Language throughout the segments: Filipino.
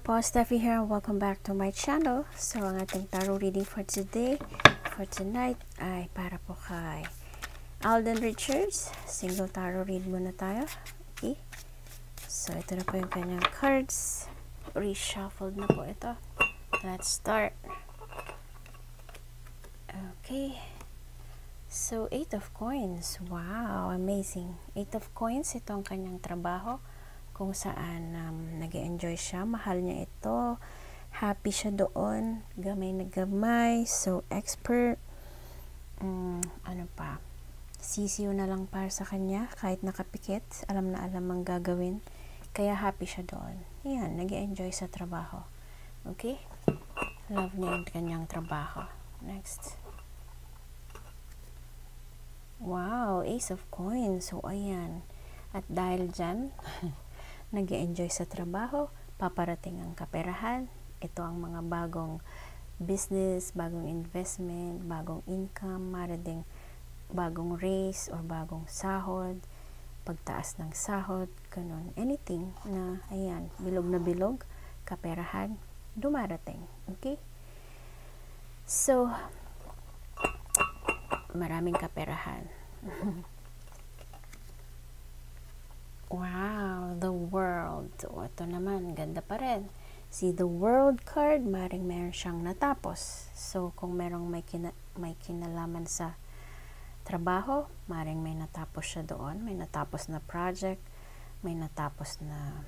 po, Steffi here. Welcome back to my channel. So, ang ating tarot reading for today, for tonight, ay para po kay Alden Richards. Single tarot read muna tayo. Okay. So, ito na po yung kanyang cards. Reshuffled na po ito. Let's start. Okay. So, 8 of coins. Wow, amazing. 8 of coins, ito ang kanyang trabaho. Kung saan nag-enjoy siya, mahal niya ito, happy siya doon, gamay na gamay, so expert, ano pa, sisiyo na lang para sa kanya, kahit nakapikit, alam na alam ang gagawin, kaya happy siya doon. Yan, nag-enjoy sa trabaho. Okay? Love niya yung kanyang trabaho. Next. Wow, Ace of Coins. So, ayan. At dahil dyan, nag-enjoy sa trabaho, paparating ang kaperahan. Ito ang mga bagong business, bagong investment, bagong income, marading bagong raise or bagong sahod, pagtaas ng sahod, ganun. Anything na, ayan, bilog na bilog, kaperahan, dumarating. Okay? So, maraming kaperahan. Wow, the world. O, ito naman, ganda pa rin. See, the world card, maring meron siyang natapos. So, kung merong may kinalaman sa trabaho, maring may natapos siya doon. May natapos na project, may natapos na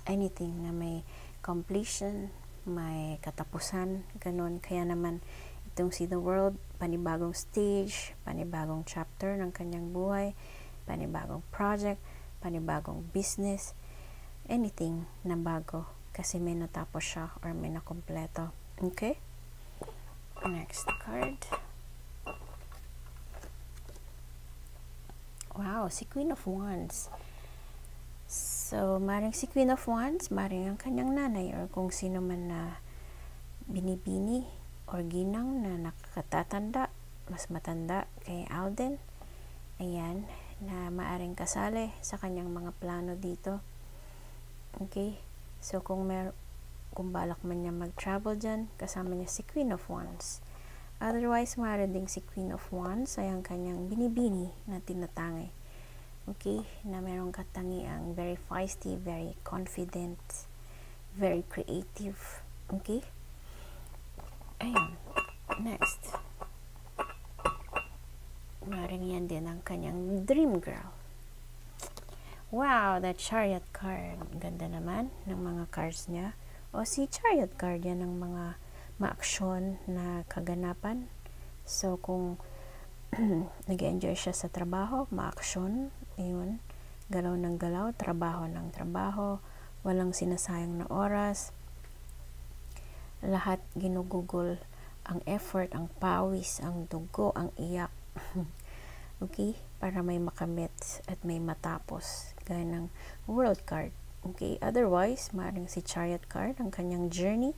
anything na may completion, may katapusan, ganun. Kaya naman, itong see the world, panibagong stage, panibagong chapter ng kanyang buhay, panibagong project, panibagong business, anything na bago kasi may natapos siya or may nakompleto. Okay? Next card. Wow, si Queen of Wands. So, maring si Queen of Wands, maring ang kanyang nanay or kung sino man na binibini or ginang na nakakatatanda, mas matanda kay Alden. Ayan, na maaring kasali sa kanyang mga plano dito. Okay? So, kung balak man niya mag-travel dyan, kasama niya si Queen of Wands. Otherwise, maaari ding si Queen of Wands ay ang kanyang binibini na tinatangay. Okay? Na merong katangiang very feisty, very confident, very creative. Okay? Ayan. Next. Maring yan din ang kanyang dream girl. Wow, that Chariot card. Ganda naman ng mga cards niya. O si Chariot card, yan ang mga maaksyon na kaganapan. So, kung nag-enjoy siya sa trabaho, maaksyon, ayun, galaw ng galaw, trabaho ng trabaho, walang sinasayang na oras, lahat ginugugol ang effort, ang pawis, ang dugo, ang iyak. Okay? Para may makamit at may matapos. Gaya ng world card. Okay? Otherwise, maaaring si Chariot card, ang kanyang journey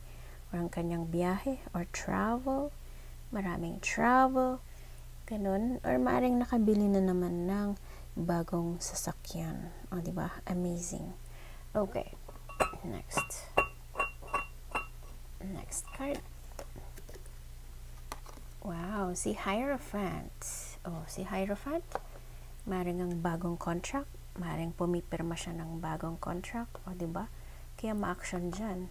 or ang kanyang biyahe or travel. Maraming travel. Ganun. Or maaaring nakabili na naman ng bagong sasakyan. O, diba? Amazing. Okay. Next. Next card. Wow, si Hierophant. Oh, si Hierophant, maring ang bagong contract, maring pumipirma siya ng bagong contract, o diba? Kaya ma-action dyan.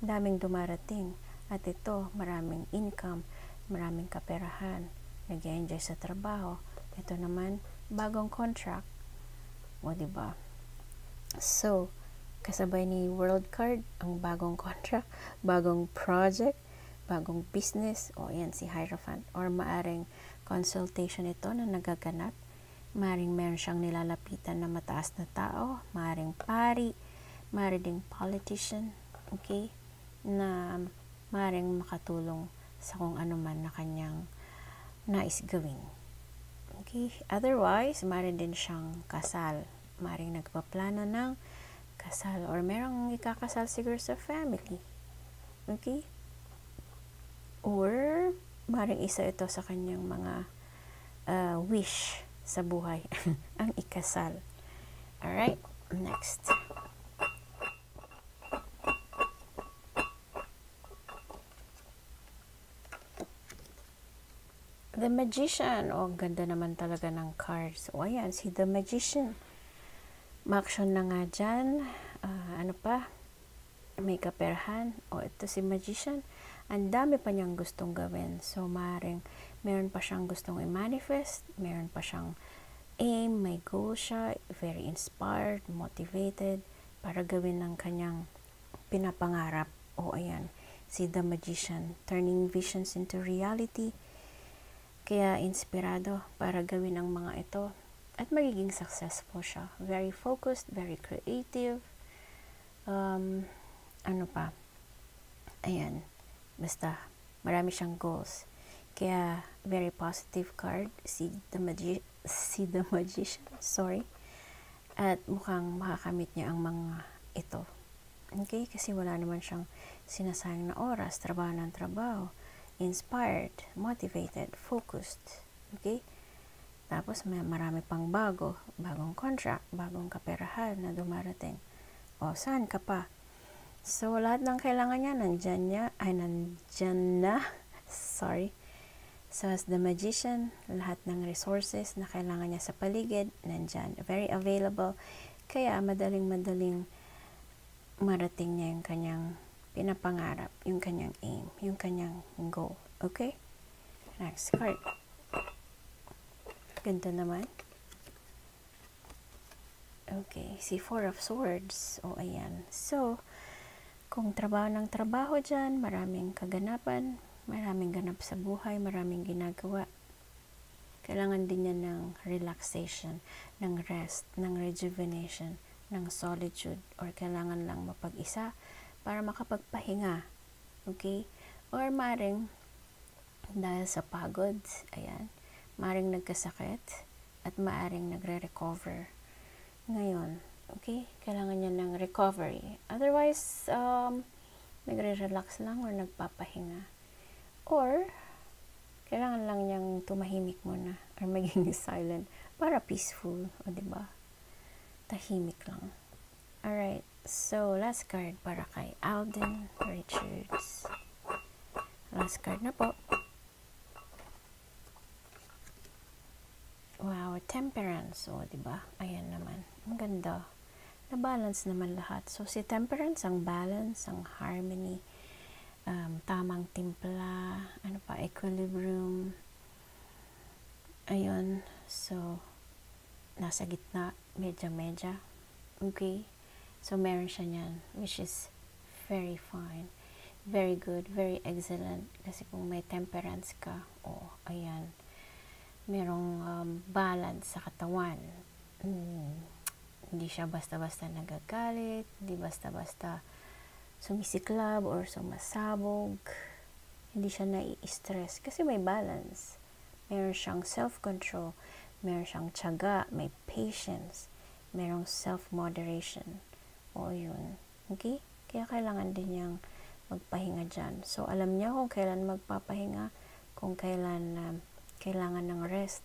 Daming dumarating. At ito, maraming income, maraming kaperahan, nag-enjoy sa trabaho. Ito naman, bagong contract, o diba? So, kasabay ni World Card, ang bagong contract, bagong project, bagong business, o yan si Hierophant, or maaring consultation ito na nagaganap, maaring meron siyang nilalapitan na mataas na tao, maaring pari, maaring ding politician, okay, na maaring makatulong sa kung ano man na kanyang nais gawin. Okay, otherwise, maaring din siyang kasal, maaring nagpaplano ng kasal, or merong ikakasal siguro sa family. Okay? Or, maring isa ito sa kanyang mga wish sa buhay. Ang ikasal. Alright, next. The Magician. Oh, ganda naman talaga ng cards. O, ayan, si The Magician. Ma-action na nga dyan. Ano pa? May kaperahan. O, ito si Magician. Ang dami pa niyang gustong gawin. So, maaaring meron pa siyang gustong i-manifest. Meron pa siyang aim. May goal siya. Very inspired, motivated para gawin ng kanyang pinapangarap. O, ayan. Si The Magician. Turning visions into reality. Kaya inspirado para gawin ang mga ito. At magiging successful siya. Very focused, very creative. Ano pa? Ayan. Basta, marami siyang goals. Kaya, very positive card. Si The Magician. Sorry. At mukhang makakamit niya ang mga ito. Okay? Kasi wala naman siyang sinasayang na oras. Trabaho ng trabaho. Inspired, motivated, focused. Okay? Tapos may marami pang bagong contract, bagong kaperahan na dumarating. O, saan ka pa? So, lahat ng kailangan niya, nandyan na. Sorry. So, as The Magician, lahat ng resources na kailangan niya sa paligid, nandyan. Very available. Kaya, madaling marating niya yung kanyang pinapangarap, yung kanyang aim, yung kanyang goal. Okay? Next card. Ganda naman. Okay, si Four of Swords. O, ayan. So, kung trabaho ng trabaho dyan, maraming kaganapan, maraming ganap sa buhay, maraming ginagawa. Kailangan din yan ng relaxation, ng rest, ng rejuvenation, ng solitude, or kailangan lang mapag-isa para makapagpahinga. Okay? Or maring dahil sa pagod, ayan, maring nagkasakit, at maaring nagre-recover. Ngayon, okay? Kailangan niya ng recovery. Otherwise, nagre-relax lang or nagpapahinga. Or, kailangan lang niyang tumahimik muna or maging silent para peaceful. O, diba? Tahimik lang. Alright. So, last card para kay Alden Richards. Last card na po. Wow, Temperance. O, diba? Ayan naman. Ang ganda. Na-balance naman lahat. So, si Temperance, ang balance, ang harmony, tamang timpla, ano pa, equilibrium. Ayun. So, nasa gitna, medya-medya. Okay? So, meron siya niyan, which is very fine. Very good, very excellent. Kasi kung may temperance ka, ayan, merong balance sa katawan. Hindi siya basta-basta nagagalit, hindi basta-basta sumisiklab or sumasabog. Hindi siya nai-stress kasi may balance. Meron siyang self-control, meron siyang tiyaga, may patience, merong self-moderation. O yun. Okay? Kaya kailangan din niyang magpahinga dyan. So, alam niya kung kailan magpapahinga, kung kailan kailangan ng rest,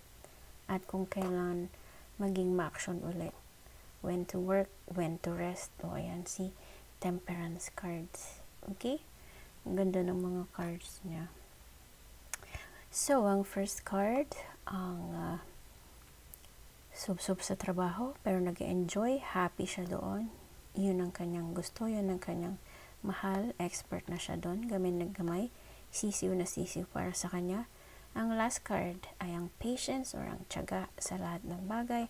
at kung kailan maging ma-action ulit. When to work, when to rest. O, ayan, si Temperance cards. Okay? Ang ganda ng mga cards niya. So, ang first card, ang sub-sub sa trabaho, pero nag-enjoy, happy siya doon. Yun ang kanyang gusto, yun ang kanyang mahal, expert na siya doon, gamay na gamay, sisiw na sisiw para sa kanya. Ang last card ay ang patience or ang tiyaga sa lahat ng bagay,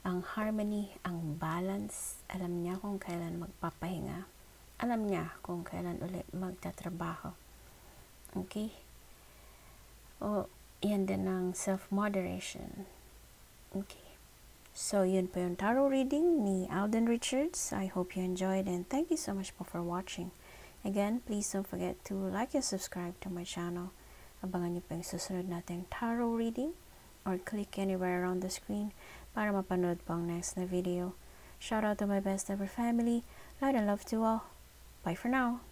ang harmony, ang balance. Alam niya kung kailan magpapahinga. Alam niya kung kailan ulit magtatrabaho. Okay? O, yan din ang self-moderation. Okay. So, yun po yung tarot reading ni Alden Richards. I hope you enjoyed and thank you so much for watching. Again, please don't forget to like and subscribe to my channel. Abangan niyo po yung susunod nating tarot reading or click anywhere around the screen para mapanood po ang next na video. Shout out to my best ever family. Light and love to all. Bye for now.